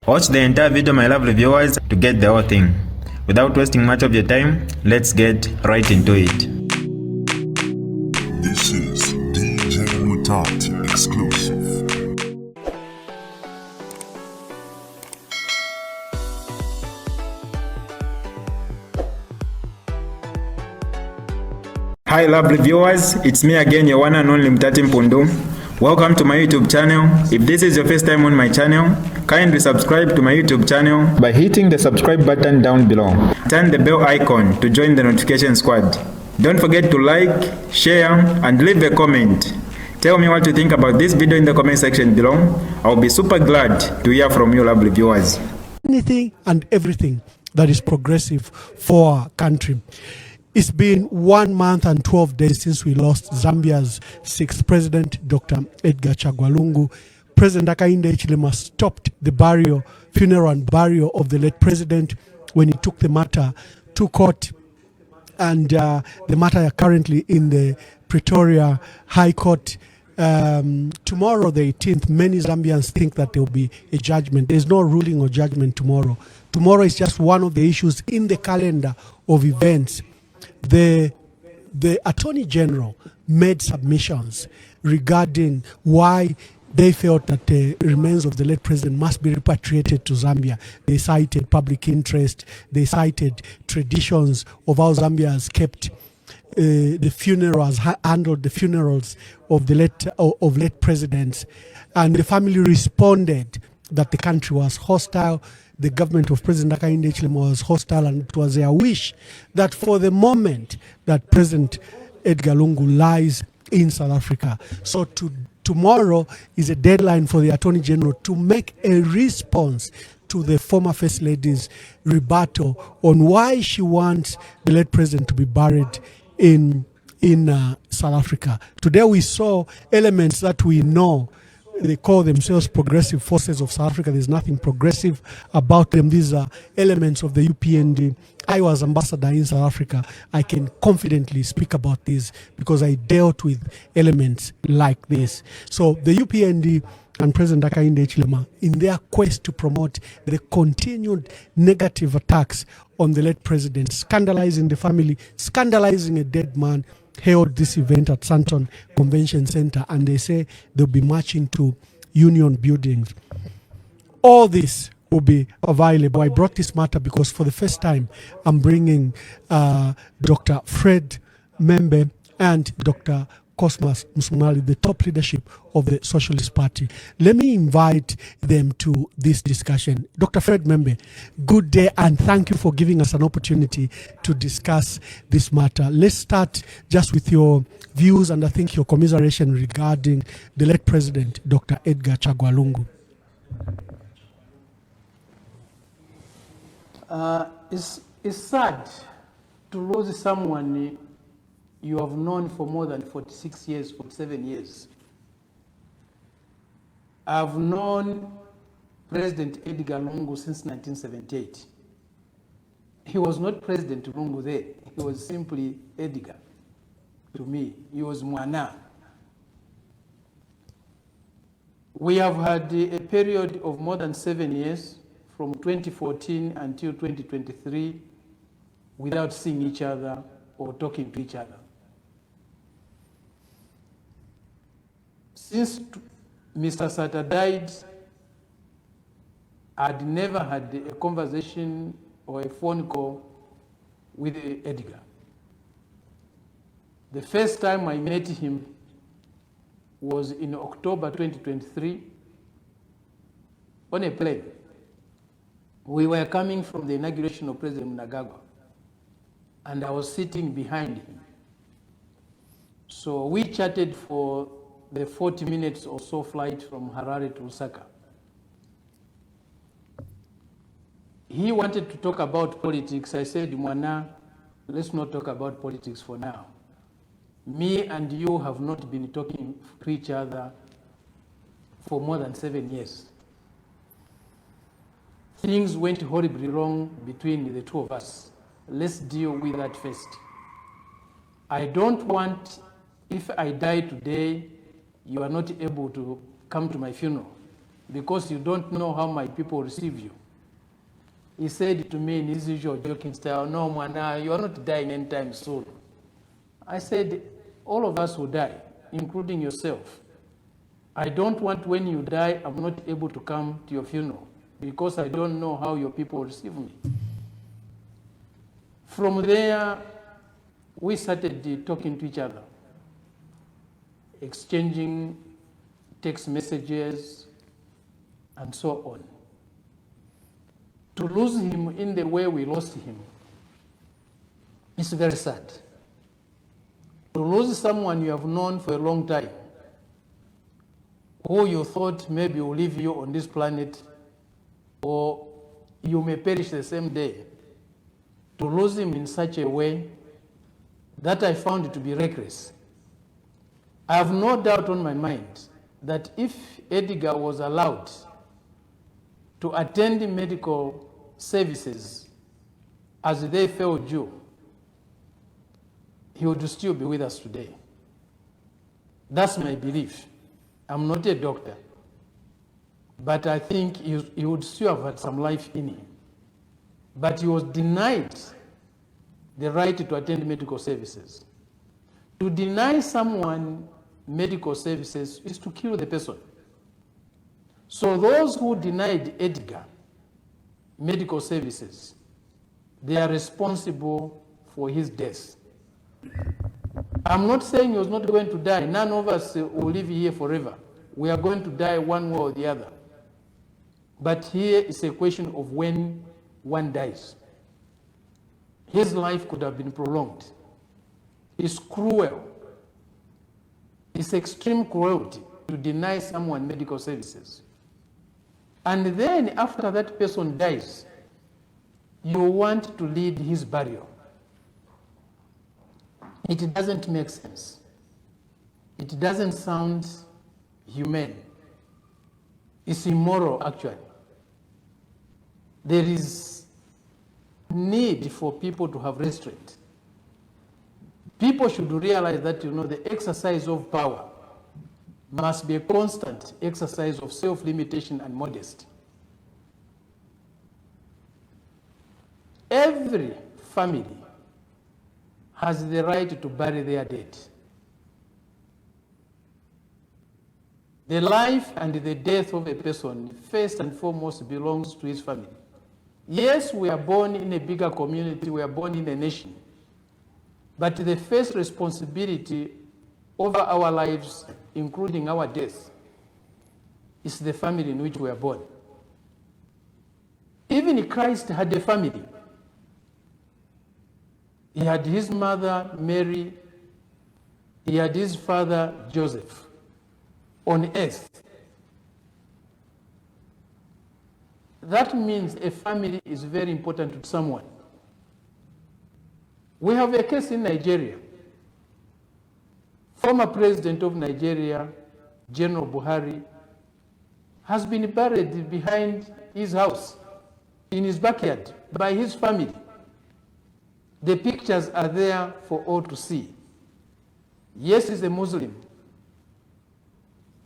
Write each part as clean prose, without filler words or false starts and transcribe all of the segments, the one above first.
Watch the entire video, my lovely viewers, to get the whole thing. Without wasting much of your time, let's get right into it. This is DJ Mutati exclusive. Hi lovely viewers, it's me again, your one and only Mutati Mpundu. Welcome to my YouTube channel. If this is your first time on my channel, kindly subscribe to my YouTube channel by hitting the subscribe button down below. Turn the bell icon to join the notification squad. Don't forget to like, share, and leave a comment. Tell me what you think about this video in the comment section below. I'll be super glad to hear from you lovely viewers. Anything and everything that is progressive for our country. It's been 1 month and 12 days since we lost Zambia's 6th president, Dr. Edgar Chagwa Lungu. President Hakainde Hichilema stopped the funeral and burial of the late president when he took the matter to court. And the matter are currently in the Pretoria High Court. Tomorrow, the 18th, many Zambians think that there will be a judgment. There's no ruling or judgment tomorrow. Tomorrow is just one of the issues in the calendar of events. The Attorney General made submissions regarding why they felt that the remains of the late president must be repatriated to Zambia. They cited public interest. They cited traditions of how Zambia has kept the funerals, handled the funerals of the late presidents. And the family responded that the country was hostile. The government of President Hakainde Hichilema was hostile, and it was their wish that for the moment that President Edgar Lungu lies in South Africa. So tomorrow is a deadline for the Attorney General to make a response to the former First Lady's rebuttal on why she wants the late president to be buried in South Africa. Today we saw elements that we know. They call themselves progressive forces of South Africa. There's nothing progressive about them. These are elements of the UPND. I was ambassador in South Africa. I can confidently speak about this because I dealt with elements like this. So the UPND and President Hakainde Hichilema, in their quest to promote the continued negative attacks on the late president, scandalizing the family, scandalizing a dead man, held this event at Santon Convention Center, and they say they'll be marching to union buildings. All this will be available. I brought this matter because for the first time I'm bringing Dr. Fred Membe and Dr. Cosmas Msumali, the top leadership of the Socialist Party. Let me invite them to this discussion. Dr. Fred Membe, good day, and thank you for giving us an opportunity to discuss this matter. Let's start just with your views and I think your commiseration regarding the late president, Dr. Edgar Chagwa Lungu. It's sad to lose someone you have known for more than 46 years, 47 years. I've known President Edgar Lungu since 1978. He was not President Lungu there. He was simply Edgar to me. He was Mwana. We have had a period of more than 7 years, from 2014 until 2023, without seeing each other or talking to each other. Since Mr. Sata died, I'd never had a conversation or a phone call with Edgar. The first time I met him was in October 2023 on a plane. We were coming from the inauguration of President Mnangagwa, and I was sitting behind him. So we chatted for the 40 minutes or so flight from Harare to Lusaka. He wanted to talk about politics. I said, Mwana, let's not talk about politics for now. Me and you have not been talking to each other for more than 7 years. Things went horribly wrong between the two of us. Let's deal with that first. I don't want, if I die today, you are not able to come to my funeral. because you don't know how my people receive you. He said to me in his usual joking style, no, Mwana, you are not dying anytime soon. I said, all of us will die, including yourself. I don't want when you die, I'm not able to come to your funeral because I don't know how your people receive me. From there, we started talking to each other, exchanging text messages, and so on. To lose him in the way we lost him is very sad. To lose someone you have known for a long time, who you thought maybe will leave you on this planet, or you may perish the same day, to lose him in such a way that I found to be reckless. I have no doubt on my mind that if Edgar was allowed to attend medical services as they fell due, he would still be with us today. That's my belief. I'm not a doctor, but I think he would still have had some life in him. But he was denied the right to attend medical services. To deny someone medical services is to kill the person. So those who denied Edgar medical services, they are responsible for his death. I'm not saying he was not going to die. None of us will live here forever. We are going to die one way or the other. But here is a question of when one dies. His life could have been prolonged. It's cruel. It's extreme cruelty to deny someone medical services. And then after that person dies, you want to lead his burial. It doesn't make sense. It doesn't sound humane. It's immoral, actually. There is need for people to have restraint. People should realize that, the exercise of power must be a constant exercise of self-limitation and modesty. Every family has the right to bury their dead. The life and the death of a person, first and foremost, belongs to his family. Yes, we are born in a bigger community, we are born in a nation, but the first responsibility over our lives, including our death, is the family in which we are born. Even Christ had a family. He had his mother, Mary. He had his father, Joseph, on earth. That means a family is very important to someone. We have a case in Nigeria. Former president of Nigeria, General Buhari, has been buried behind his house, in his backyard, by his family. The pictures are there for all to see. Yes, he's a Muslim.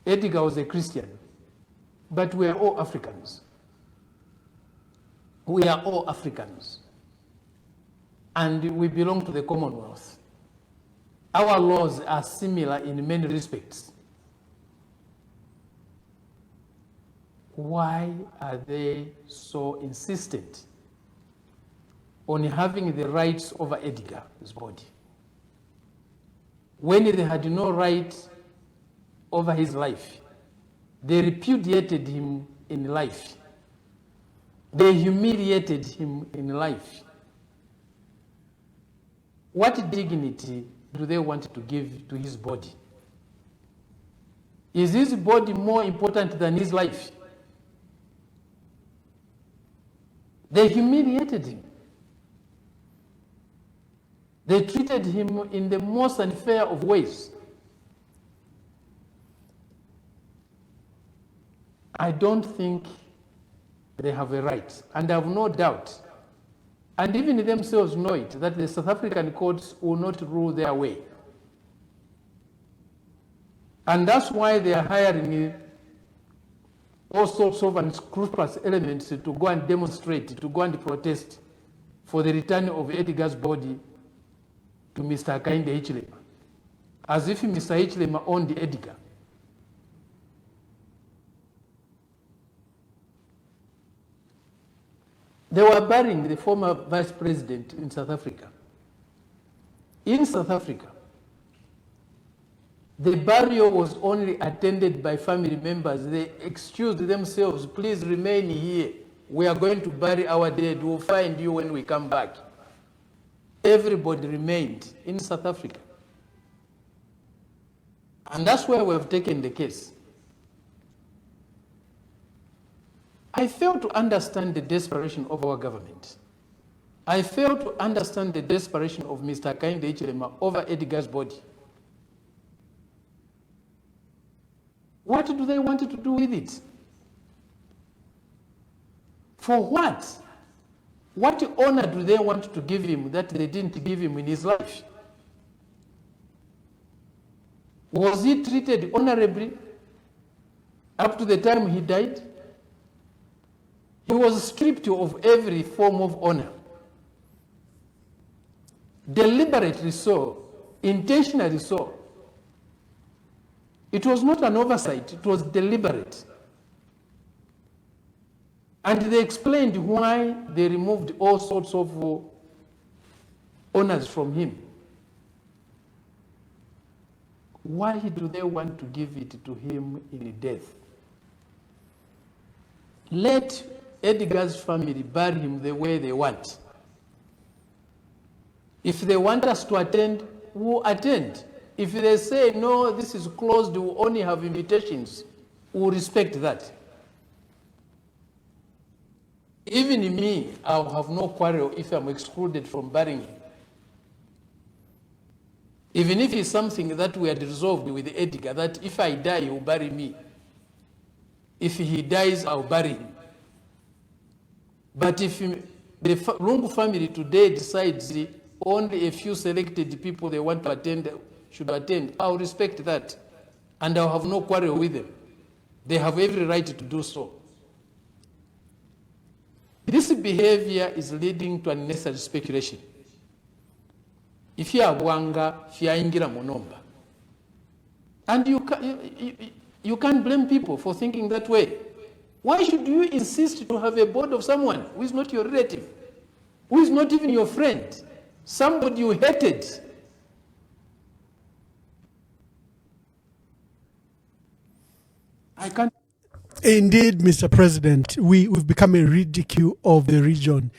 Edgar was a Christian. But we are all Africans. We are all Africans. And we belong to the Commonwealth. Our laws are similar in many respects. Why are they so insistent on having the rights over Edgar's body, when they had no right over his life? They repudiated him in life. They humiliated him in life. What dignity do they want to give to his body? Is his body more important than his life? They humiliated him. They treated him in the most unfair of ways. I don't think they have a right, and I have no doubt, and even themselves know it, that the South African courts will not rule their way. And that's why they are hiring all sorts of unscrupulous elements to go and demonstrate, to go and protest for the return of Edgar's body to Mr. Hakainde Hichilema, as if Mr. Hichilema owned Edgar. They were burying the former vice president in South Africa. In South Africa, the burial was only attended by family members. They excused themselves, please remain here. We are going to bury our dead. We'll find you when we come back. Everybody remained in South Africa. And that's where we have taken the case. I fail to understand the desperation of our government. I fail to understand the desperation of Mr. Hakainde Hichilema over Edgar's body. What do they want to do with it? For what? What honor do they want to give him that they didn't give him in his life? Was he treated honorably up to the time he died? He was stripped of every form of honor. Deliberately so, intentionally so. It was not an oversight, it was deliberate. And they explained why they removed all sorts of honors from him. Why do they want to give it to him in death? Let Edgar's family bury him the way they want. If they want us to attend, we'll attend. If they say, no, this is closed, we'll only have invitations, we'll respect that. Even me, I'll have no quarrel if I'm excluded from burying him. Even if it's something that we had resolved with Edgar, that if I die, he'll bury me. If he dies, I'll bury him. But if the Lungu family today decides only a few selected people they want to attend should attend, I'll respect that. And I'll have no quarrel with them. They have every right to do so. This behavior is leading to unnecessary speculation. If you are wanga, if you are ingira monomba. And you can't blame people for thinking that way. Why should you insist to have a board of someone who is not your relative, who is not even your friend, somebody you hated? I can't. Indeed, Mr. President, we've become a ridicule of the region.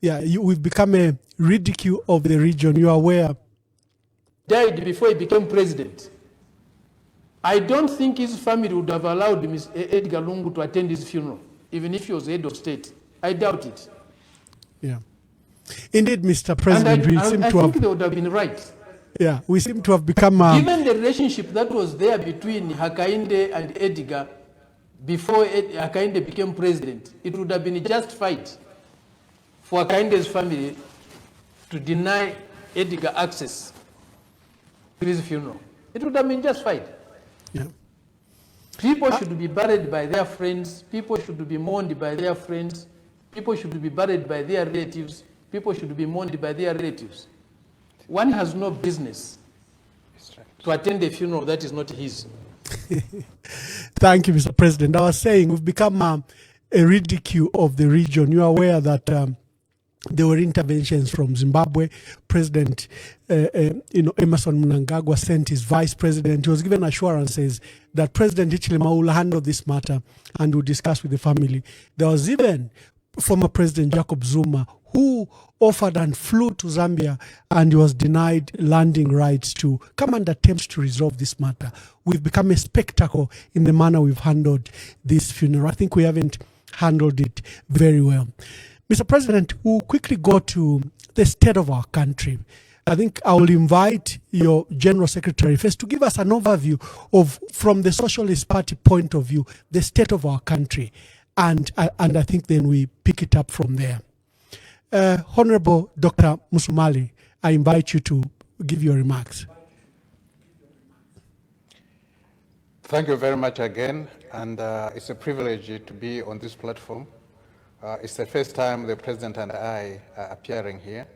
Yeah, we've become a ridicule of the region. You are aware. Died before he became president. I don't think his family would have allowed Edgar Lungu to attend his funeral, even if he was head of state. I doubt it. Yeah. Indeed, Mr. President, I think they would have been right. Yeah, we seem to have become... Given the relationship that was there between Hakainde and Edgar before Hakainde became president, it would have been justified for Hakainde's family to deny Edgar access to his funeral. It would have been justified. Yeah. People should be buried by their friends. People should be mourned by their friends. People should be buried by their relatives. People should be mourned by their relatives. One has no business to attend a funeral that is not his. Thank you, Mr. President. I was saying we've become a ridicule of the region. You are aware that there were interventions from Zimbabwe. President Emerson Mnangagwa sent his vice president. He was given assurances that President Hichilema will handle this matter and will discuss with the family. There was even former President Jacob Zuma who offered and flew to Zambia, and he was denied landing rights to come and attempt to resolve this matter. We've become a spectacle in the manner we've handled this funeral. I think we haven't handled it very well. Mr. President, we'll quickly go to the state of our country. I think I will invite your General Secretary first to give us an overview of, from the Socialist Party point of view, the state of our country. And I think then we pick it up from there. Honorable Dr. Musumali, I invite you to give your remarks. Thank you very much again, and it's a privilege to be on this platform. It's the first time the President and I are appearing here,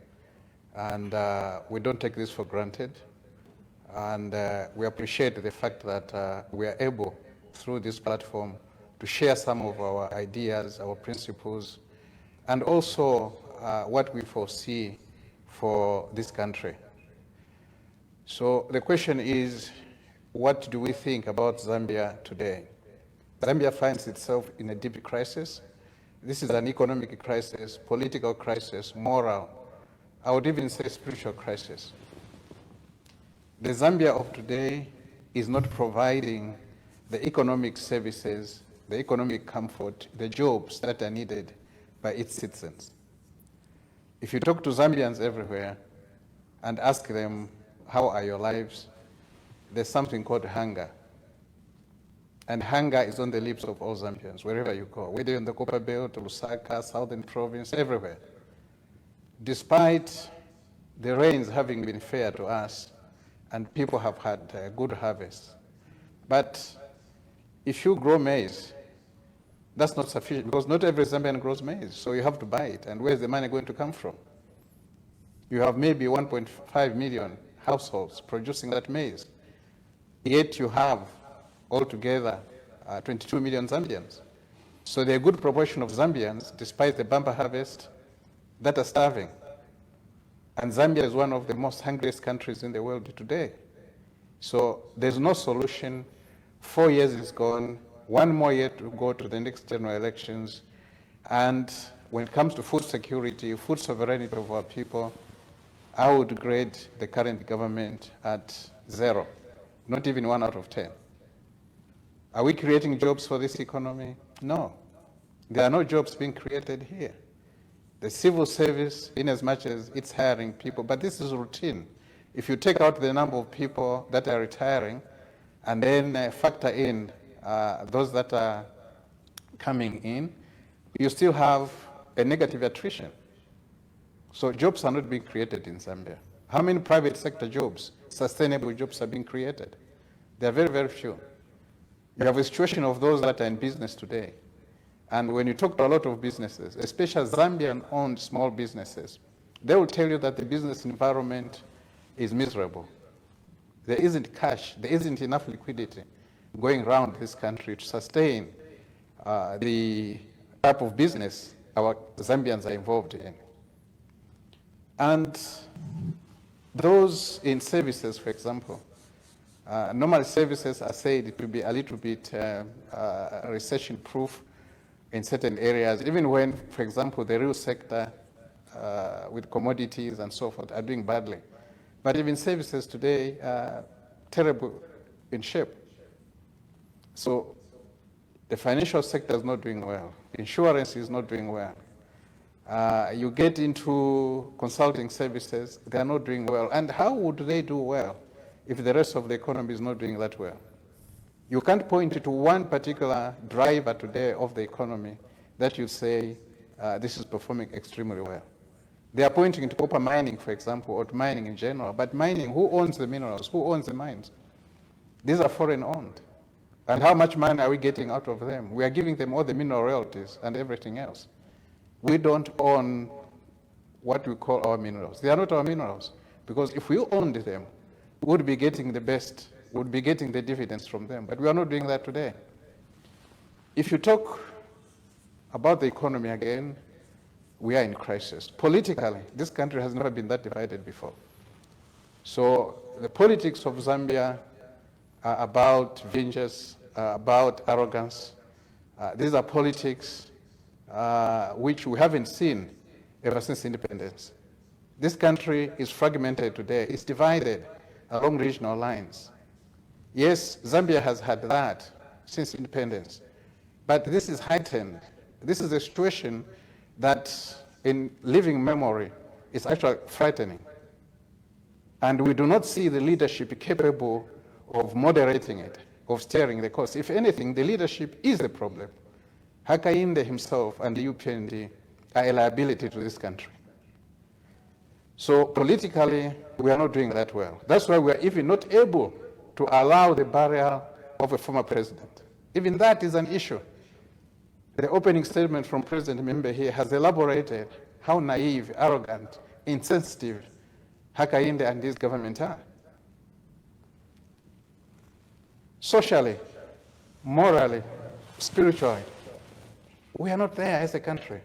and we don't take this for granted. And we appreciate the fact that we are able, through this platform, to share some of our ideas, our principles, and also what we foresee for this country. So the question is, what do we think about Zambia today? Zambia finds itself in a deep crisis. This is an economic crisis, political crisis, moral, I would even say spiritual crisis. The Zambia of today is not providing the economic services, the economic comfort, the jobs that are needed by its citizens. If you talk to Zambians everywhere and ask them, how are your lives? There's something called hunger. And hunger is on the lips of all Zambians, wherever you go, whether you're in the Copper Belt, Lusaka, Southern Province, everywhere. Despite the rains having been fair to us, and people have had a good harvest, but if you grow maize, that's not sufficient, because not every Zambian grows maize, so you have to buy it. And where's the money going to come from? You have maybe 1.5 million households producing that maize, yet you have altogether 22 million Zambians. So there are a good proportion of Zambians, despite the bumper harvest, that are starving. And Zambia is one of the most hungriest countries in the world today. So there's no solution. 4 years is gone, 1 more year to go to the next general elections. And when it comes to food security, food sovereignty of our people, I would grade the current government at 0, not even 1 out of 10. Are we creating jobs for this economy? No. There are no jobs being created here. The civil service, in as much as it's hiring people, but this is routine. If you take out the number of people that are retiring and then factor in those that are coming in, you still have a negative attrition. So jobs are not being created in Zambia. How many private sector jobs, sustainable jobs, are being created? They are very, very few. You have a situation of those that are in business today. And when you talk to a lot of businesses, especially Zambian-owned small businesses, they will tell you that the business environment is miserable. There isn't cash, there isn't enough liquidity going around this country to sustain the type of business our Zambians are involved in. And those in services, for example, normal services are said it will be a little bit recession-proof in certain areas, even when, for example, the real sector with commodities and so forth are doing badly. But even services today are terrible in shape. So the financial sector is not doing well. Insurance is not doing well. You get into consulting services, they are not doing well. And how would they do well if the rest of the economy is not doing that well? You can't point to one particular driver today of the economy that you say this is performing extremely well. They are pointing to copper mining, for example, or to mining in general. But mining, who owns the minerals? Who owns the mines? These are foreign owned. And how much money are we getting out of them? We are giving them all the mineral royalties and everything else. We don't own what we call our minerals. They are not our minerals, because if we owned them, we would be getting the best, we would be getting the dividends from them, but we are not doing that today. If you talk about the economy again, we are in crisis. Politically, this country has never been that divided before. So the politics of Zambia are about vengeance, about arrogance. These are politics which we haven't seen ever since independence. This country is fragmented today. It's divided along regional lines. Yes, Zambia has had that since independence, but this is heightened. This is a situation that in living memory is actually frightening. And we do not see the leadership capable of moderating it, of steering the course. If anything, the leadership is the problem. Hakainde himself and the UPND are a liability to this country. So politically, we are not doing that well. That's why we are even not able to allow the burial of a former president. Even that is an issue. The opening statement from President Membe here has elaborated how naive, arrogant, insensitive Hakainde and his government are. Socially, morally, spiritually, we are not there as a country.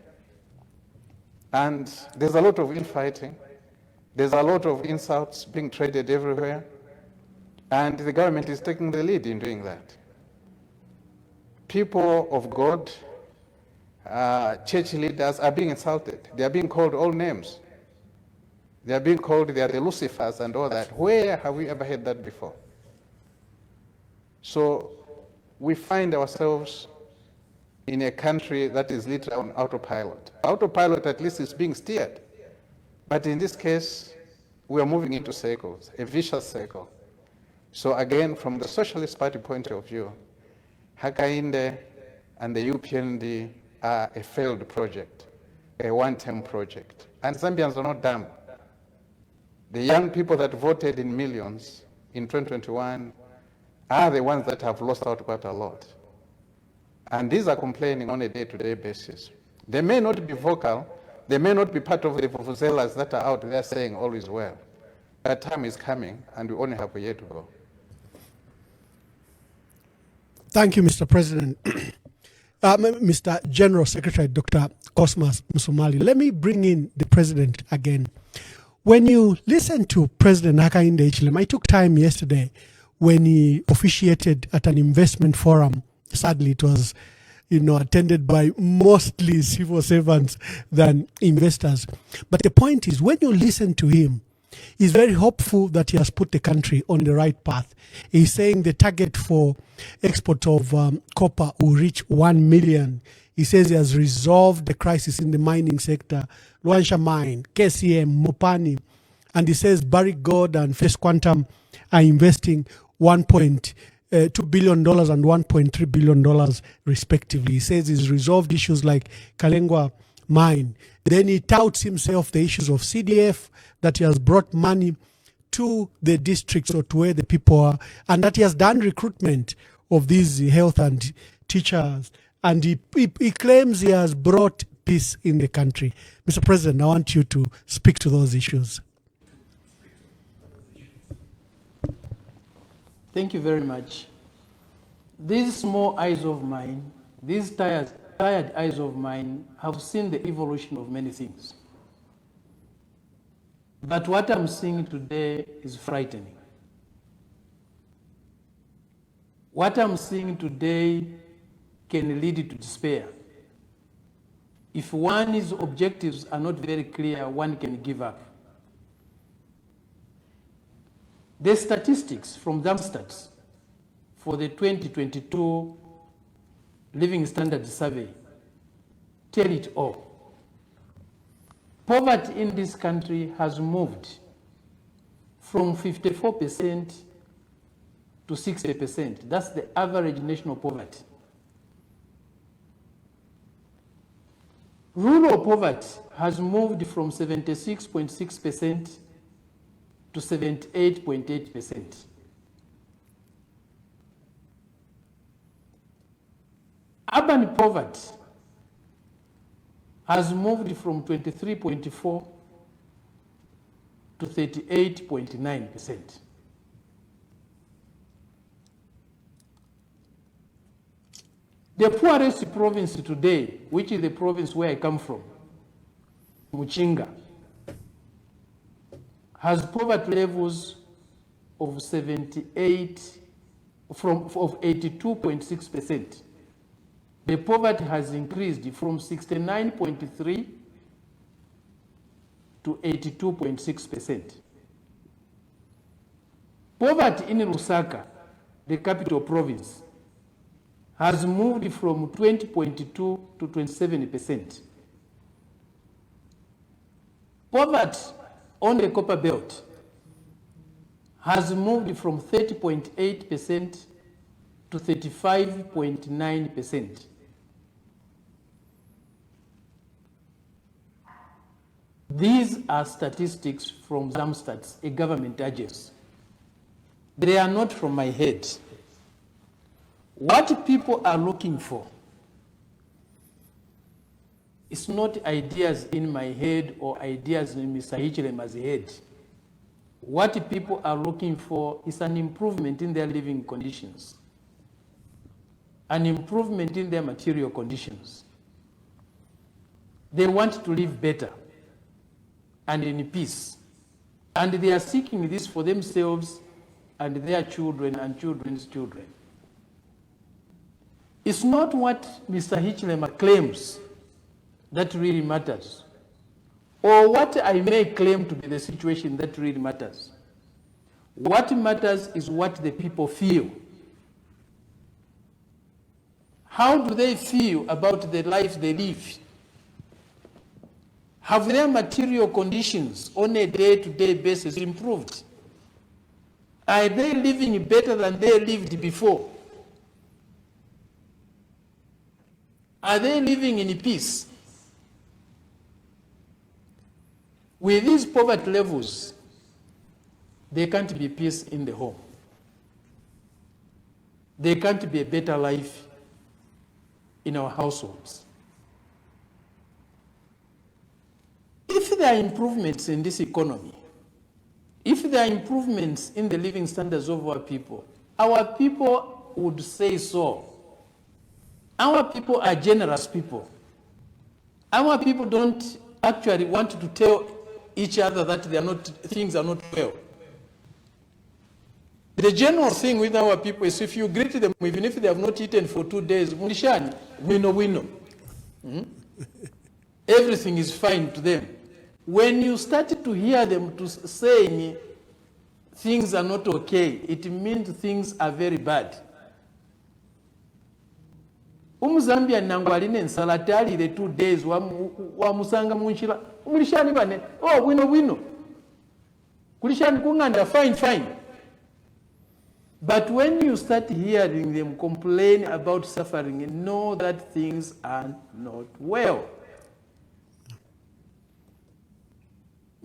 And there's a lot of infighting. There's a lot of insults being traded everywhere. And the government is taking the lead in doing that. People of God, church leaders are being insulted. They are being called all names. They are being called, they are the Lucifers and all that. Where have we ever heard that before? So we find ourselves in a country that is literally on autopilot. Autopilot at least is being steered. But in this case, we are moving into circles, a vicious circle. So again, from the Socialist Party point of view, Hakainde and the UPND are a failed project, a one-term project. And Zambians are not dumb. The young people that voted in millions in 2021 are the ones that have lost out quite a lot. And these are complaining on a day-to-day basis. They may not be vocal, they may not be part of the vuvuzelas that are out there saying all is well. That time is coming, and we only have a year to go. Thank you, Mr. President. Mr. General Secretary, Dr. Cosmas Musumali. Let me bring in the President again. When you listen to President Hakainde Hichilema, I took time yesterday when he officiated at an investment forum. Sadly, it was, attended by mostly civil servants than investors. But the point is, when you listen to him, he's very hopeful that he has put the country on the right path. He's saying the target for export of copper will reach 1 million. He says he has resolved the crisis in the mining sector, Luansha Mine, KCM, Mopani, and he says Barrick Gold and First Quantum are investing $1.2 billion and $1.3 billion respectively. He says he's resolved issues like Kalengwa Mine. Then he touts himself the issues of CDF, that he has brought money to the districts or to where the people are, and that he has done recruitment of these health and teachers. And he claims he has brought peace in the country. Mr. President, I want you to speak to those issues. Thank you very much. These small eyes of mine, these tired eyes of mine have seen the evolution of many things. But what I'm seeing today is frightening. What I'm seeing today can lead to despair. If one's objectives are not very clear, one can give up. The statistics from Zamstats for the 2022 Living Standard Survey tell it all. Poverty in this country has moved from 54% to 60%. That's the average national poverty. Rural poverty has moved from 76.6% to 78.8%. Urban poverty has moved from 23.4% to 38.9%. The poorest province today, which is the province where I come from, Muchinga, has poverty levels of 82.6%. The poverty has increased from 69.3% to 82.6%. Poverty in Lusaka, the capital province, has moved from 20.2% to 27%. Poverty on the Copper Belt has moved from 30.8% to 35.9%. These are statistics from Zamstats, a government agency. They are not from my head. What people are looking for is not ideas in my head or ideas in Mr. Hichilema's head. What people are looking for is an improvement in their living conditions, an improvement in their material conditions. They want to live better and in peace. And they are seeking this for themselves and their children and children's children. It's not what Mr. Hichilema claims that really matters, or what I may claim to be the situation that really matters. What matters is what the people feel. How do they feel about the life they live? Have their material conditions on a day-to-day basis improved? Are they living better than they lived before? Are they living in peace? With these poverty levels, there can't be peace in the home. There can't be a better life in our households. If there are improvements in this economy, if there are improvements in the living standards of our people would say so. Our people are generous people. Our people don't actually want to tell each other that things are not well. The general thing with our people is if you greet them, even if they have not eaten for 2 days, Mulishani, we know. Everything is fine to them. When you start to hear them saying things are not okay, it means things are very bad. Umuzambia nangu aline ensala alire 2 days wa musanga munchira mulishani bane wino kulishani kunganda fine. But when you start hearing them complain about suffering, know that things are not well.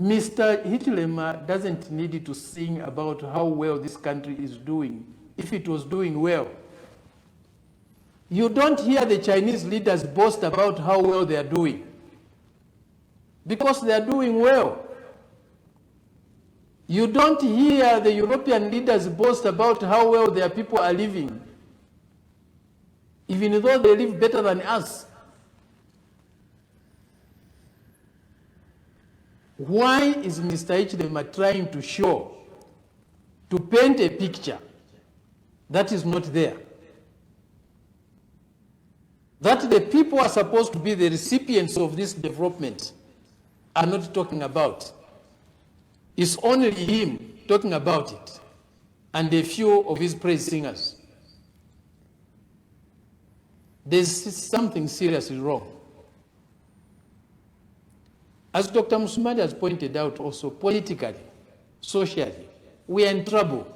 Mr. Hichilema doesn't need to sing about how well this country is doing if it was doing well. You don't hear the Chinese leaders boast about how well they are doing, because they are doing well. You don't hear the European leaders boast about how well their people are living, even though they live better than us. Why is Mr. Hichilema trying to paint a picture that is not there? That the people are supposed to be the recipients of this development are not talking about. It's only him talking about it and a few of his praise singers. There's something seriously wrong. As Dr. Musumadi has pointed out also, politically, socially, we are in trouble.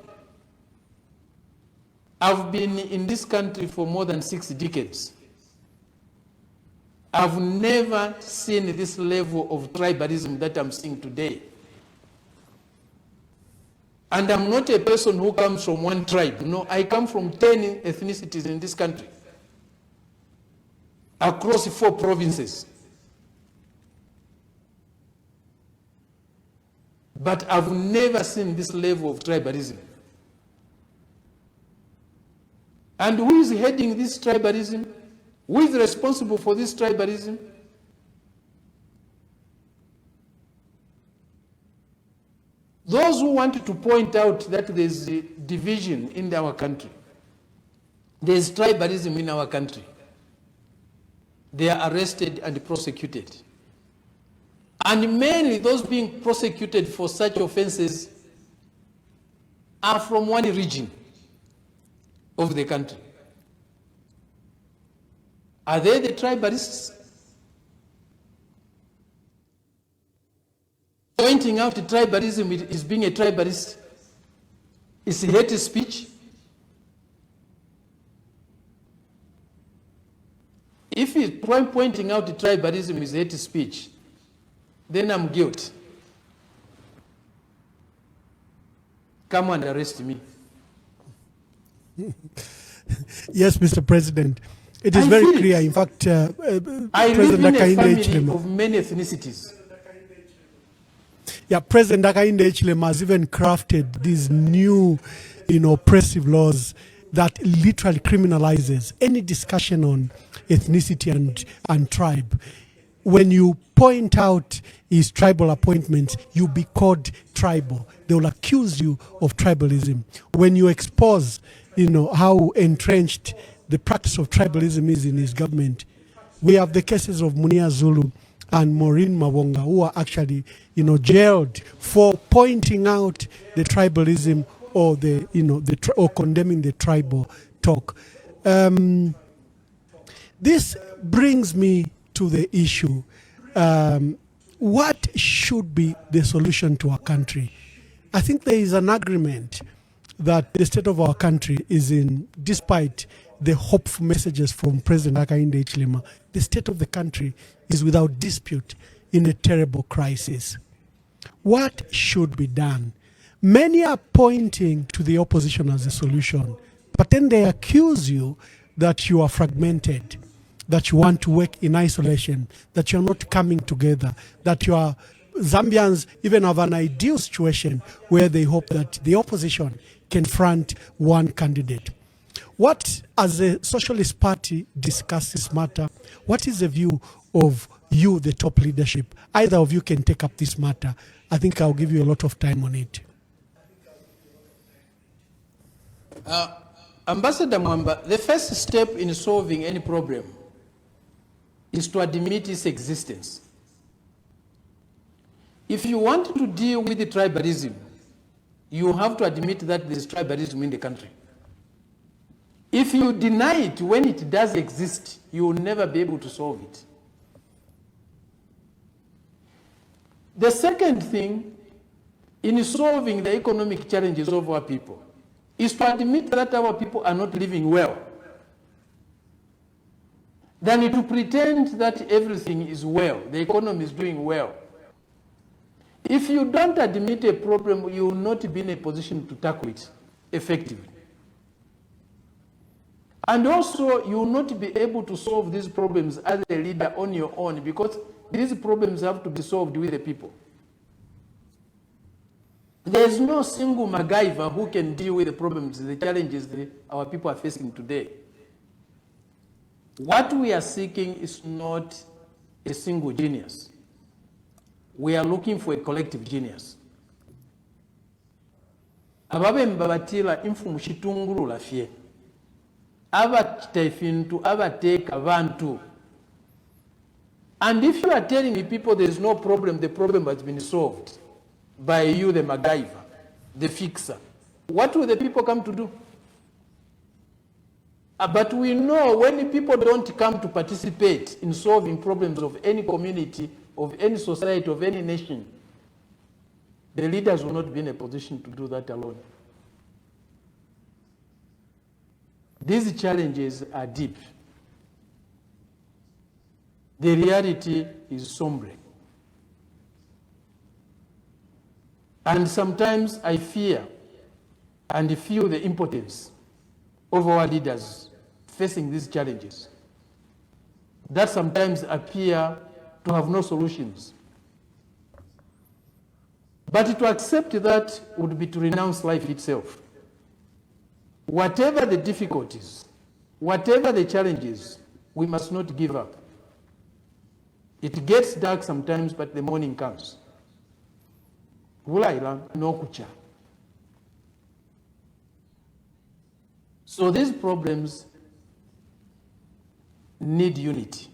I've been in this country for more than 6 decades. I've never seen this level of tribalism that I'm seeing today. And I'm not a person who comes from one tribe. No, I come from 10 ethnicities in this country, across 4 provinces. But I've never seen this level of tribalism. And who is heading this tribalism? Who is responsible for this tribalism? Those who want to point out that there's a division in our country, there's tribalism in our country, they are arrested and prosecuted. And mainly those being prosecuted for such offenses are from one region of the country. Are they the tribalists? Pointing out tribalism is being a tribalist is hate speech. If pointing out tribalism is hate speech, then I'm guilty. Come and arrest me. Yes, Mr. President. It is I very feel it. clear. In fact, I live President in a Hakainde family Hichilema. of many ethnicities. Yeah, President Hakainde Hichilema has even crafted these new, oppressive laws that literally criminalizes any discussion on ethnicity and tribe. When you point out his tribal appointments, you be called tribal. They will accuse you of tribalism. When you expose, how entrenched the practice of tribalism is in his government, we have the cases of Munia Zulu and Maureen Mawonga, who are actually, jailed for pointing out the tribalism or or condemning the tribal talk. This brings me to the issue. What should be the solution to our country? I think there is an agreement that the state of our country is in, despite the hopeful messages from President Hakainde Hichilema, the state of the country is without dispute in a terrible crisis. What should be done? Many are pointing to the opposition as a solution, but then they accuse you that you are fragmented, that you want to work in isolation, that you're not coming together, that you are Zambians even have an ideal situation where they hope that the opposition can front one candidate. What, as a Socialist Party, discuss this matter? What is the view of you, the top leadership? Either of you can take up this matter. I think I'll give you a lot of time on it. Ambassador Mwamba, the first step in solving any problem is to admit its existence. If you want to deal with the tribalism, you have to admit that there is tribalism in the country. If you deny it when it does exist, you will never be able to solve it. The second thing in solving the economic challenges of our people is to admit that our people are not living well, than to pretend that everything is well, the economy is doing well. If you don't admit a problem, you will not be in a position to tackle it effectively. And also, you will not be able to solve these problems as a leader on your own, because these problems have to be solved with the people. There is no single MacGyver who can deal with the problems, the challenges that our people are facing today. What we are seeking is not a single genius. We are looking for a collective genius. Ababe mbabatila infu mshitunguru la fie. Aba taifintu, aba take abantu. And if you are telling the people there is no problem, the problem has been solved by you, the MacGyver, the fixer, what will the people come to do? But we know when people don't come to participate in solving problems of any community, of any society, of any nation, the leaders will not be in a position to do that alone. These challenges are deep. The reality is sombre. And sometimes I fear and feel the impotence of our leaders facing these challenges that sometimes appear to have no solutions. But to accept that would be to renounce life itself. Whatever the difficulties, whatever the challenges, we must not give up. It gets dark sometimes, but the morning comes. So these problems need unity.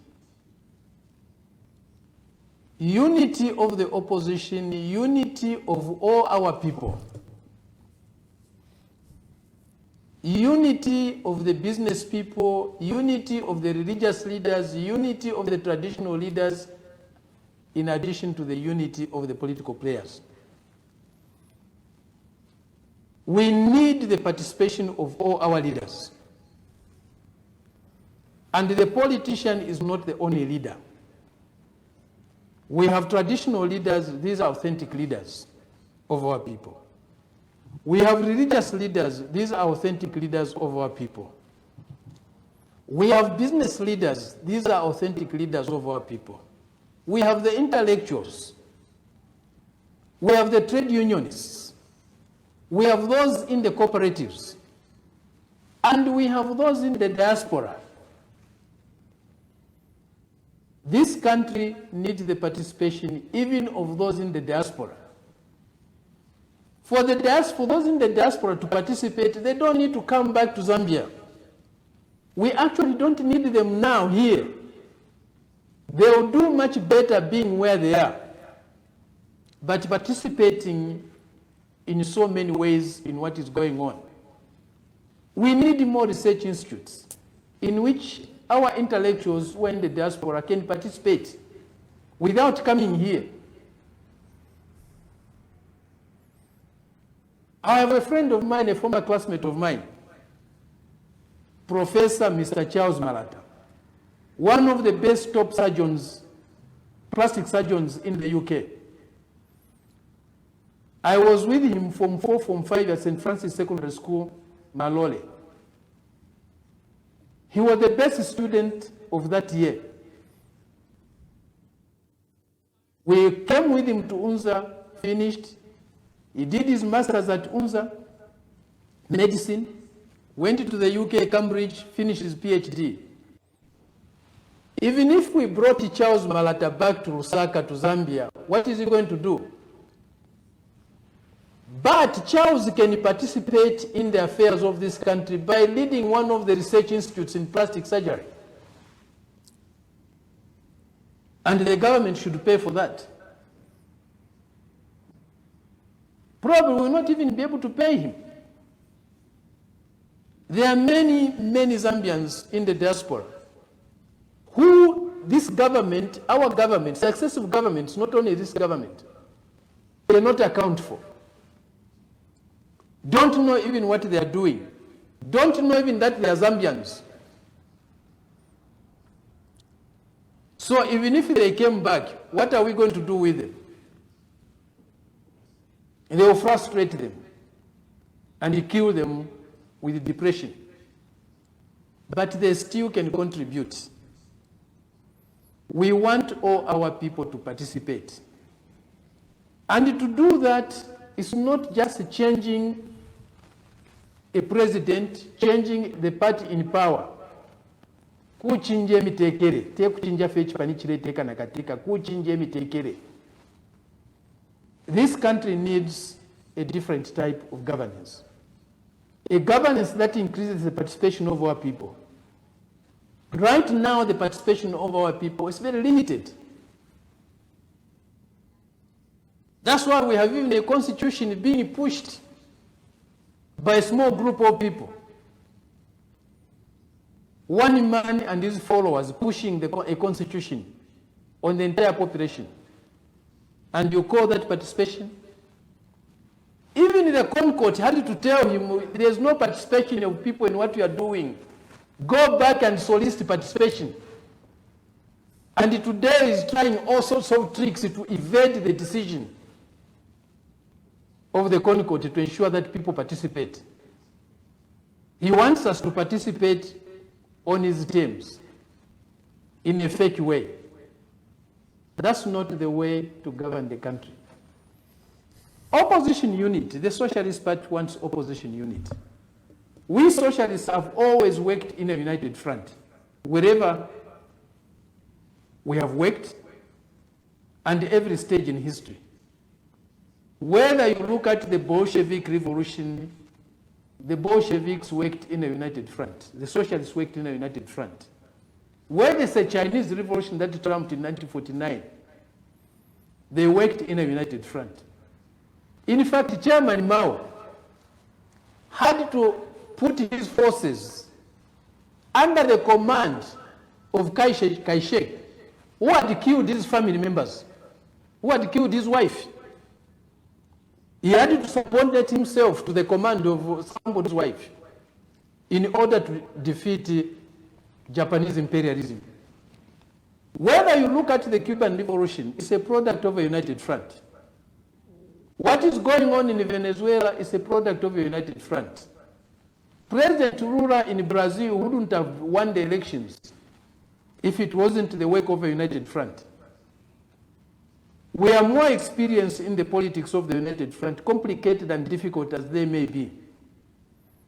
Unity of the opposition, unity of all our people. Unity of the business people, unity of the religious leaders, unity of the traditional leaders, in addition to the unity of the political players. We need the participation of all our leaders. And the politician is not the only leader. We have traditional leaders, these are authentic leaders of our people. We have religious leaders, these are authentic leaders of our people. We have business leaders. These are authentic leaders of our people. We have the intellectuals. We have the trade unionists. We have those in the cooperatives. And we have those in the diaspora. This country needs the participation even of those in the diaspora. For those in the diaspora to participate, they don't need to come back to Zambia. We actually don't need them now here. They will do much better being where they are, but participating in so many ways in what is going on. We need more research institutes in which our intellectuals who are in the diaspora can participate without coming here. I have a friend of mine, a former classmate of mine, Professor Mr. Charles Malata, one of the best top surgeons, plastic surgeons in the UK. I was with him from 4, from 5 at St. Francis Secondary School, Malole. He was the best student of that year. We came with him to UNZA, finished. He did his master's at UNZA, medicine, went to the UK, Cambridge, finished his PhD. Even if we brought Charles Malata back to Lusaka, to Zambia, what is he going to do? But Charles can participate in the affairs of this country by leading one of the research institutes in plastic surgery. And the government should pay for that. Probably will not even be able to pay him. There are many, many Zambians in the diaspora who this government, our government, successive governments, not only this government, cannot account for. Don't know even what they are doing. Don't know even that they are Zambians. So even if they came back, what are we going to do with them? And they will frustrate them and kill them with depression. But they still can contribute. We want all our people to participate. And to do that, it's not just changing a president, changing the party in power. Kuchinja emitekere, tekuchinja fechi panichire teka nakatika, kuchinja emitekere. This country needs a different type of governance. A governance that increases the participation of our people. Right now, the participation of our people is very limited. That's why we have even a constitution being pushed by a small group of people. One man and his followers pushing a constitution on the entire population. And you call that participation? Even the Concord had to tell him there's no participation of people in what you are doing. Go back and solicit participation. And today he's trying all sorts of tricks to evade the decision of the Concord to ensure that people participate. He wants us to participate on his terms in a fake way. That's not the way to govern the country. Opposition unit, the Socialist Party wants opposition unit. We socialists have always worked in a united front. Wherever we have worked, and every stage in history. Whether you look at the Bolshevik Revolution, the Bolsheviks worked in a united front. The Socialists worked in a united front. Whether it's a Chinese Revolution that trumped in 1949, they worked in a united front. In fact, Chairman Mao had to put his forces under the command of Kai-shek, who had killed his family members, who had killed his wife. He had to subordinate himself to the command of somebody's wife in order to defeat Japanese imperialism. Whether you look at the Cuban Revolution, it's a product of a united front. What is going on in Venezuela is a product of a united front. President Lula in Brazil wouldn't have won the elections if it wasn't the work of a united front. We are more experienced in the politics of the united front, complicated and difficult as they may be,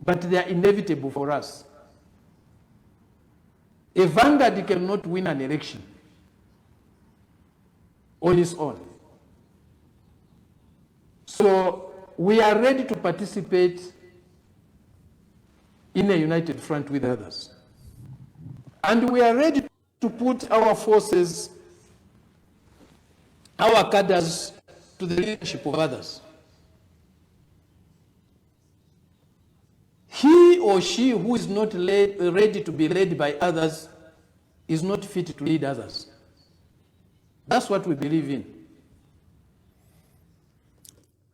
but they are inevitable for us. A vanguard cannot win an election on its own. So we are ready to participate in a united front with others. And we are ready to put our forces, our cadres, to the leadership of others. He or she who is not ready to be led by others is not fit to lead others. That's what we believe in.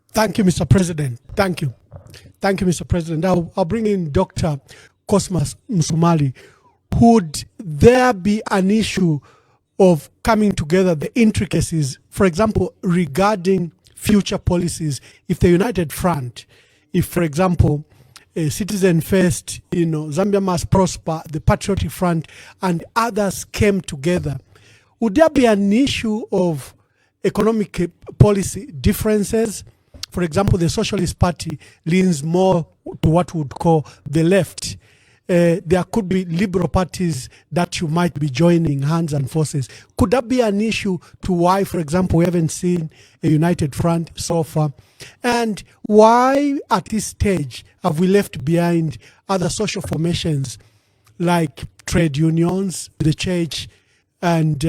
Thank you, Mr. President. Thank you. Thank you, Mr. President. I'll bring in Dr. Cosmas Msumali. Would there be an issue of coming together, the intricacies, for example, regarding future policies, if the United Front, if, for example, Citizen First, Zambia Must Prosper, the Patriotic Front, and others came together, would there be an issue of economic policy differences? For example, the Socialist Party leans more to what we would call the left. There could be liberal parties that you might be joining hands and forces. Could that be an issue to why, for example, we haven't seen a united front so far? And why at this stage have we left behind other social formations like trade unions, the church, and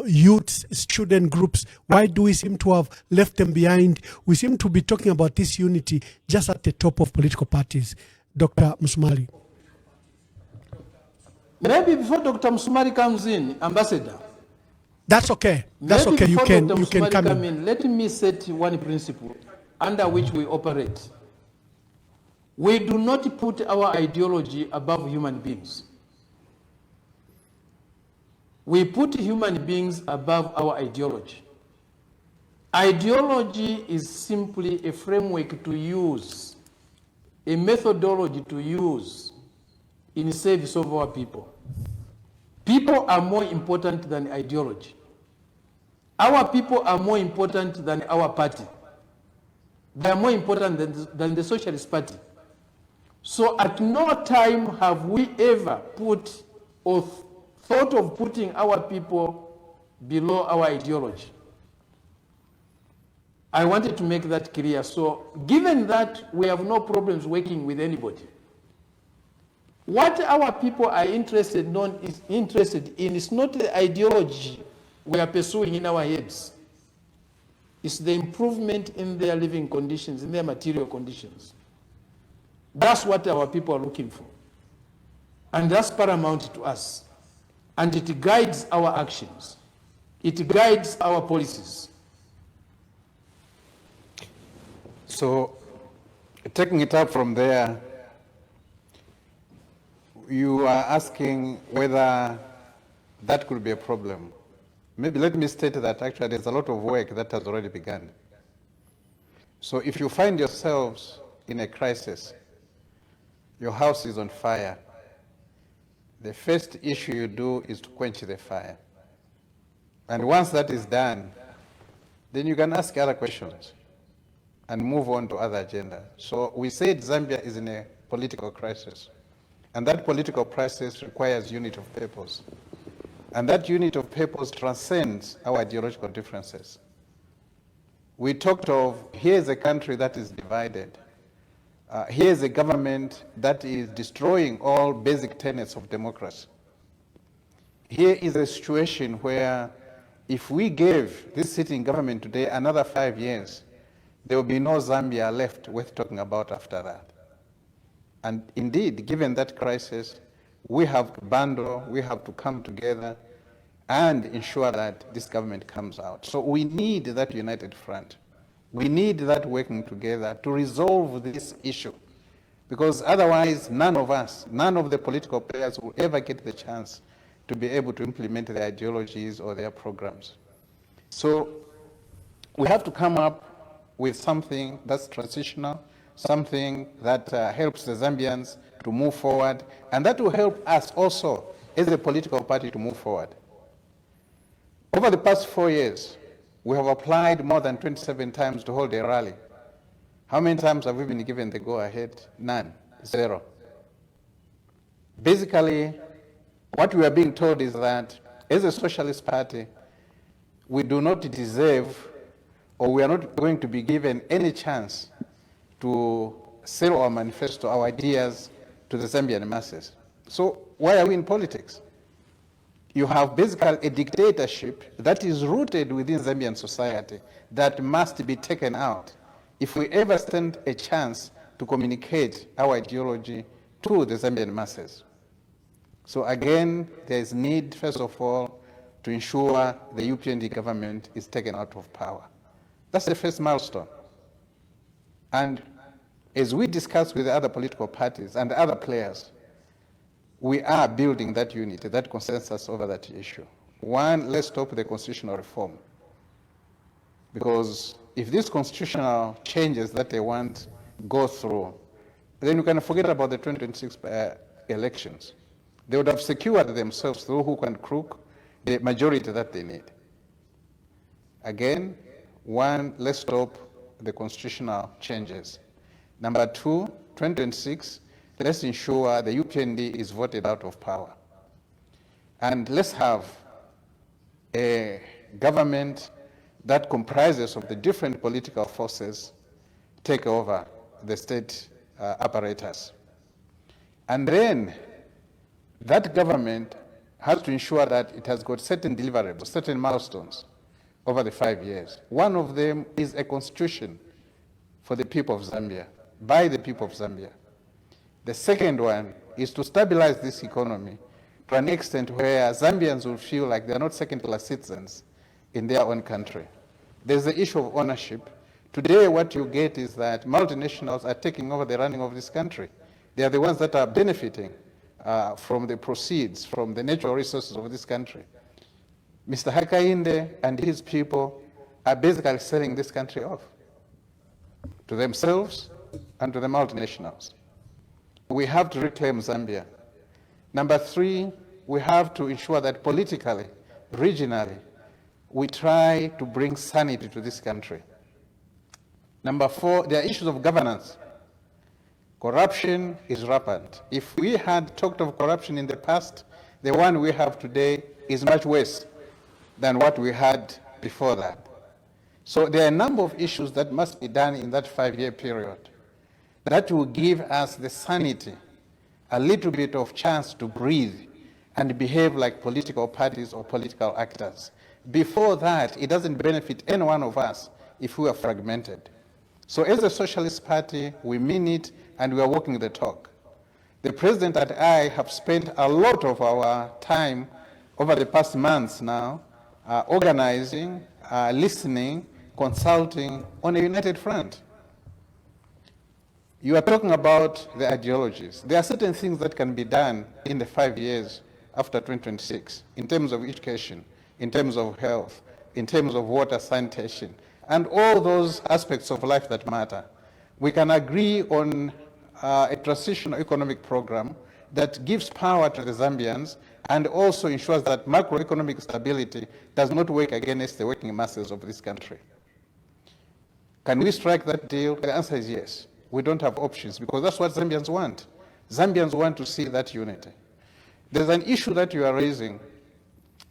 youth, student groups? Why do we seem to have left them behind? We seem to be talking about this unity just at the top of political parties. Dr. Msumali. Maybe before Dr. Msumali comes in, Ambassador. That's okay. That's okay. You can come in. Let me set one principle under which we operate. We do not put our ideology above human beings. We put human beings above our ideology. Ideology is simply a framework to use, a methodology to use in service of our people. People are more important than ideology. Our people are more important than our party. They are more important than the Socialist Party. So at no time have we ever put or thought of putting our people below our ideology. I wanted to make that clear. So given that we have no problems working with anybody, what our people are interested in is not the ideology we are pursuing in our heads. It's the improvement in their living conditions, in their material conditions. That's what our people are looking for. And that's paramount to us. And it guides our actions. It guides our policies. So, taking it up from there, you are asking whether that could be a problem. Maybe let me state that actually there's a lot of work that has already begun. So if you find yourselves in a crisis, your house is on fire, the first issue you do is to quench the fire. And once that is done, then you can ask other questions and move on to other agenda. So we said Zambia is in a political crisis. And that political crisis requires unity of purpose. And that unity of purpose transcends our ideological differences. We talked of, here's a country that is divided. Here's a government that is destroying all basic tenets of democracy. Here is a situation where if we gave this sitting government today another 5 years, there will be no Zambia left worth talking about after that. And indeed, given that crisis, we have to bundle, we have to come together and ensure that this government comes out. So we need that united front. We need that working together to resolve this issue. Because otherwise, none of us, none of the political players will ever get the chance to be able to implement their ideologies or their programs. So we have to come up with something that's transitional, something that helps the Zambians to to move forward, and that will help us also as a political party to move forward. Over the past 4 years, we have applied more than 27 times to hold a rally. How many times have we been given the go-ahead? None, 0. Basically, what we are being told is that as a socialist party, we do not deserve, or we are not going to be given any chance to sell our manifesto, our ideas to the Zambian masses. So why are we in politics? You have basically a dictatorship that is rooted within Zambian society that must be taken out if we ever stand a chance to communicate our ideology to the Zambian masses. So again, there is need, first of all, to ensure the UPND government is taken out of power. That's the first milestone. And as we discuss with the other political parties and other players, we are building that unity, that consensus over that issue. One, let's stop the constitutional reform. Because if these constitutional changes that they want go through, then you can forget about the 2026 elections. They would have secured themselves through hook and crook the majority that they need. Again, one, let's stop the constitutional changes. Number two, 2026, let's ensure the UPND is voted out of power. And let's have a government that comprises of the different political forces take over the state apparatus. And then that government has to ensure that it has got certain deliverables, certain milestones over the 5 years. One of them is a constitution for the people of Zambia, by the people of Zambia. The second one is to stabilize this economy to an extent where Zambians will feel like they're not second-class citizens in their own country. There's the issue of ownership. Today, what you get is that multinationals are taking over the running of this country. They are the ones that are benefiting from the proceeds, from the natural resources of this country. Mr. Hakainde and his people are basically selling this country off to themselves and to the multinationals. We have to reclaim Zambia. Number three, we have to ensure that politically, regionally, we try to bring sanity to this country. Number four, there are issues of governance. Corruption is rampant. If we had talked of corruption in the past, the one we have today is much worse than what we had before that. So there are a number of issues that must be done in that 5-year period that will give us the sanity, a little bit of chance to breathe and behave like political parties or political actors. Before that, it doesn't benefit any one of us if we are fragmented. So as a Socialist Party, we mean it and we are walking the talk. The President and I have spent a lot of our time over the past months now organizing, listening, consulting on a united front. You are talking about the ideologies. There are certain things that can be done in the 5 years after 2026 in terms of education, in terms of health, in terms of water, sanitation, and all those aspects of life that matter. We can agree on a transitional economic program that gives power to the Zambians and also ensures that macroeconomic stability does not work against the working masses of this country. Can we strike that deal? The answer is yes. We don't have options because that's what Zambians want. Zambians want to see that unity. There's an issue that you are raising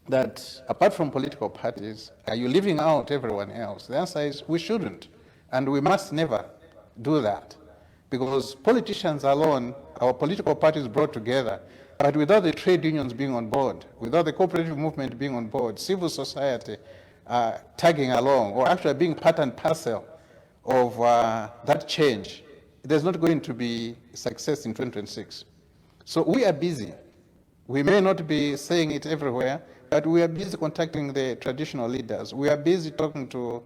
that apart from political parties, are you leaving out everyone else? The answer is we shouldn't, and we must never do that. Because politicians alone, our political parties brought together, but without the trade unions being on board, without the cooperative movement being on board, civil society tagging along, or actually being part and parcel of that change, there's not going to be success in 2026. So we are busy. We may not be saying it everywhere, but we are busy contacting the traditional leaders. We are busy talking to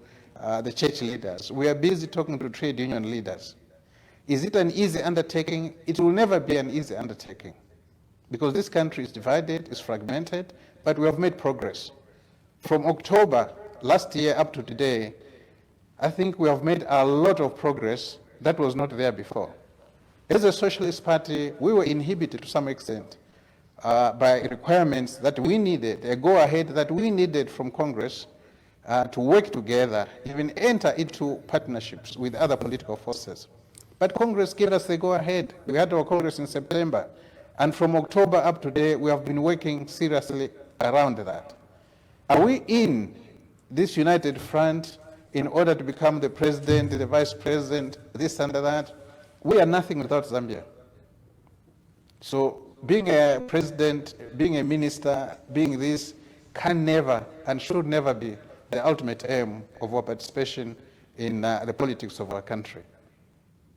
the church leaders. We are busy talking to trade union leaders. Is it an easy undertaking? It will never be an easy undertaking because this country is divided, is fragmented, but we have made progress. From October last year up to today, I think we have made a lot of progress that was not there before. As a Socialist Party, we were inhibited to some extent by requirements that we needed, a go-ahead that we needed from Congress to work together, even enter into partnerships with other political forces. But Congress gave us the go-ahead. We had our Congress in September, and from October up to today, we have been working seriously around that. Are we in this united front in order to become the president, the vice president, this and that? We are nothing without Zambia. So being a president, being a minister, being this can never and should never be the ultimate aim of our participation in the politics of our country.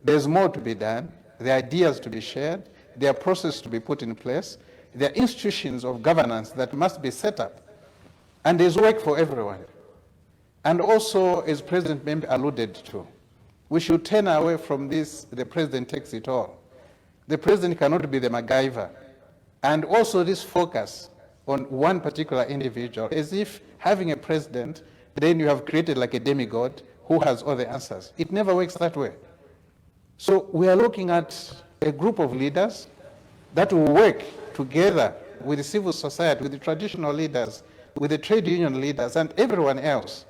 There's more to be done. There are ideas to be shared. There are processes to be put in place. There are institutions of governance that must be set up. And there's work for everyone. And also, as President Membe alluded to, we should turn away from this, the president takes it all. The president cannot be the MacGyver. And also this focus on one particular individual, as if having a president, then you have created like a demigod who has all the answers. It never works that way. So we are looking at a group of leaders that will work together with the civil society, with the traditional leaders, with the trade union leaders, and everyone else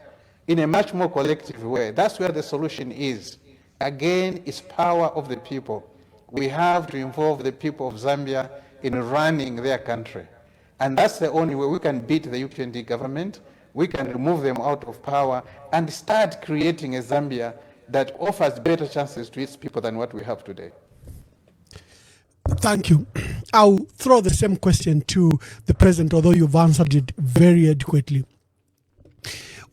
in a much more collective way. That's where the solution is. Again, it's power of the people. We have to involve the people of Zambia in running their country. And that's the only way we can beat the UPND government. We can remove them out of power and start creating a Zambia that offers better chances to its people than what we have today. Thank you. I'll throw the same question to the president, although you've answered it very adequately.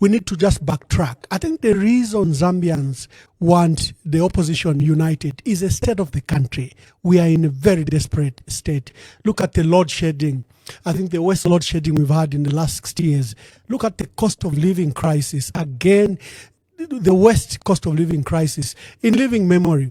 We need to just backtrack. I think the reason Zambians want the opposition united is the state of the country. We are in a very desperate state. Look at the load shedding. I think the worst load shedding we've had in the last 60 years. Look at the cost of living crisis. Again, the worst cost of living crisis in living memory.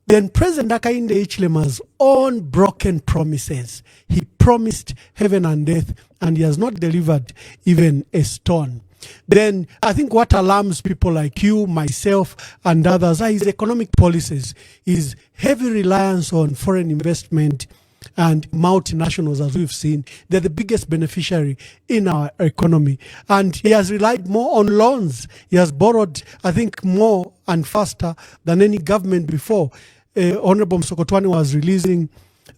Then President Hakainde Hichilema's own broken promises. He promised heaven and earth, and he has not delivered even a stone. Then I think what alarms people like you, myself, and others are his economic policies, his heavy reliance on foreign investment and multinationals, as we've seen. They're the biggest beneficiary in our economy. And he has relied more on loans. He has borrowed, I think, more and faster than any government before. Honorable Msokotwane was releasing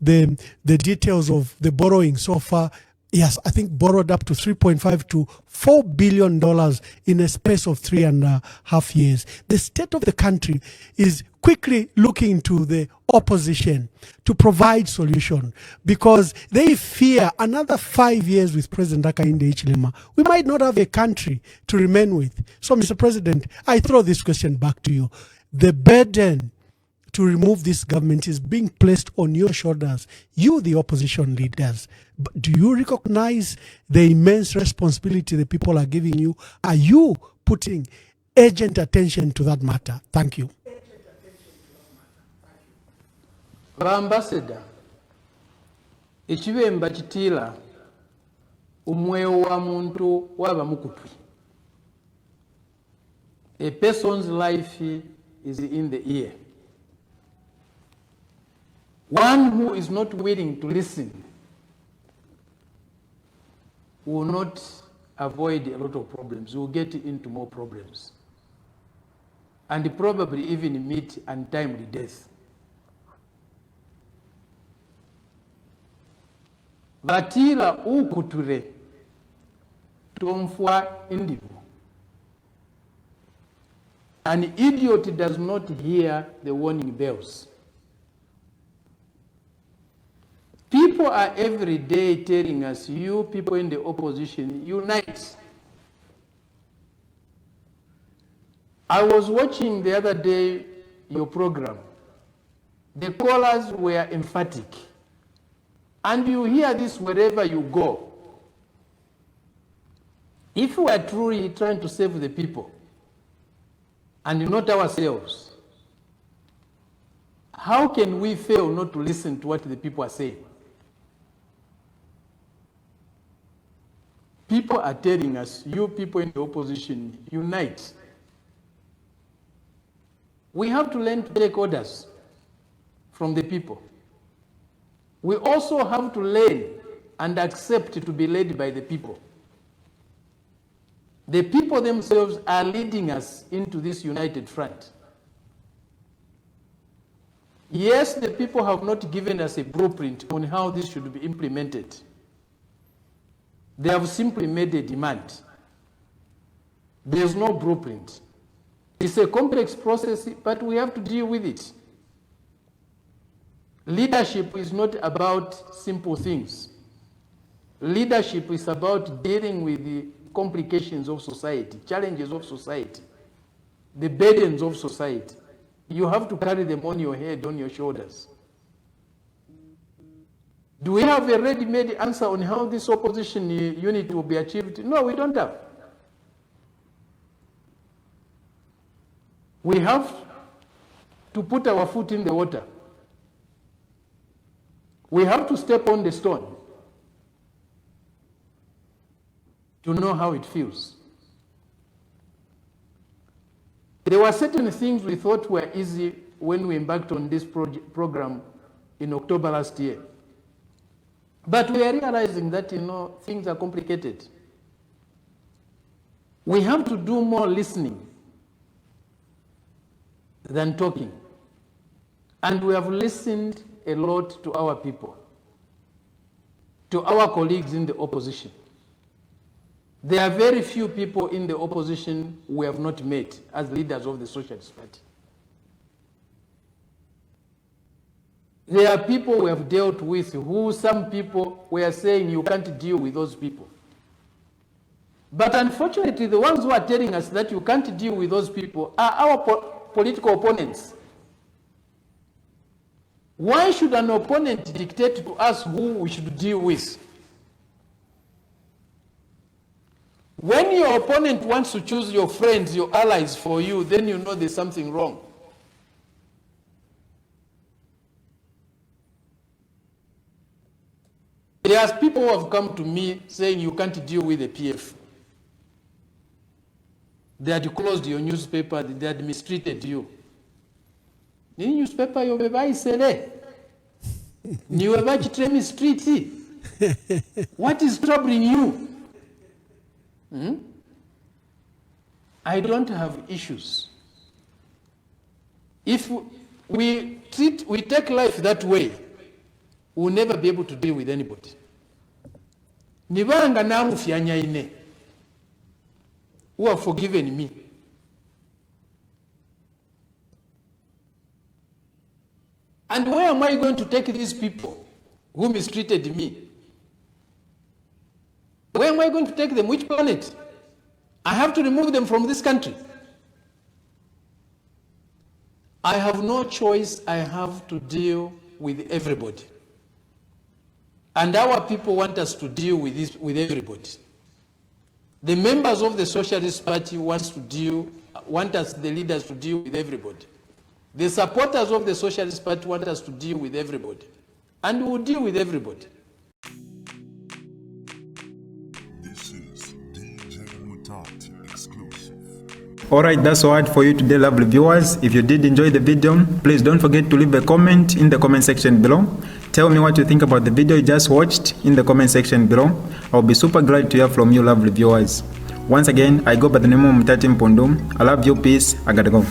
the details of the borrowing so far. Yes, I think borrowed up to $3.5 to $4 billion in a space of 3.5 years. The state of the country is quickly looking to the opposition to provide solution, because they fear another 5 years with President Hakainde Hichilema. We might not have a country to remain with. So, Mr. President, I throw this question back to you. The burden to remove this government is being placed on your shoulders, you, the opposition leaders. But do you recognize the immense responsibility the people are giving you? Are you putting urgent attention to that matter? Thank you. Ambassador, ekiwemba kitila umweo wa muntu waba mukutwi. A person's life is in the ear. One who is not willing to listen will not avoid a lot of problems, will get into more problems, and probably even meet untimely death. Batila ukuture tomfwa indivu. An idiot does not hear the warning bells. People are every day telling us, you people in the opposition, unite. I was watching the other day your program. The callers were emphatic. And you hear this wherever you go. If we are truly trying to save the people, and not ourselves, how can we fail not to listen to what the people are saying? People are telling us, you people in the opposition, unite. We have to learn to take orders. from the people. We also have to learn and accept to be led by the people. The people themselves are leading us into this united front. Yes, the people have not given us a blueprint on how this should be implemented. They have simply made a demand. There's no blueprint. It's a complex process, but we have to deal with it. Leadership is not about simple things. Leadership is about dealing with the complications of society, challenges of society, the burdens of society. You have to carry them on your head, on your shoulders. Do we have a ready-made answer on how this opposition unit will be achieved? No, we don't have. We have to put our foot in the water. We have to step on the stone to know how it feels. There were certain things we thought were easy when we embarked on this program in October last year. But we are realizing that, things are complicated. We have to do more listening than talking. And we have listened a lot to our people, to our colleagues in the opposition. There are very few people in the opposition we have not met as leaders of the Socialist Party. There are people we have dealt with who some people were saying you can't deal with those people. But unfortunately, the ones who are telling us that you can't deal with those people are our political opponents. Why should an opponent dictate to us who we should deal with? When your opponent wants to choose your friends, your allies for you, then you know there's something wrong. There are people who have come to me saying you can't deal with the PF. They had closed your newspaper, they had mistreated you. Ni newspaper yobeba isele. Ni weba chitremi street. What is troubling you? I don't have issues. If we take life that way, we'll never be able to deal with anybody. Nibanga narufyanya ine who have forgiven me. And where am I going to take these people who mistreated me? Where am I going to take them? Which planet? I have to remove them from this country. I have no choice. I have to deal with everybody. And our people want us to deal with this, with everybody. The members of the Socialist Party want us, the leaders, to deal with everybody. The supporters of the Socialist Party want us to deal with everybody. And we will deal with everybody. This is DJ Mutati exclusive. Alright, that's all for you today, lovely viewers. If you did enjoy the video, please don't forget to leave a comment in the comment section below. Tell me what you think about the video you just watched in the comment section below. I'll be super glad to hear from you, lovely viewers. Once again, I go by the name of Mutati Mpundu. I love you, peace, I gotta go.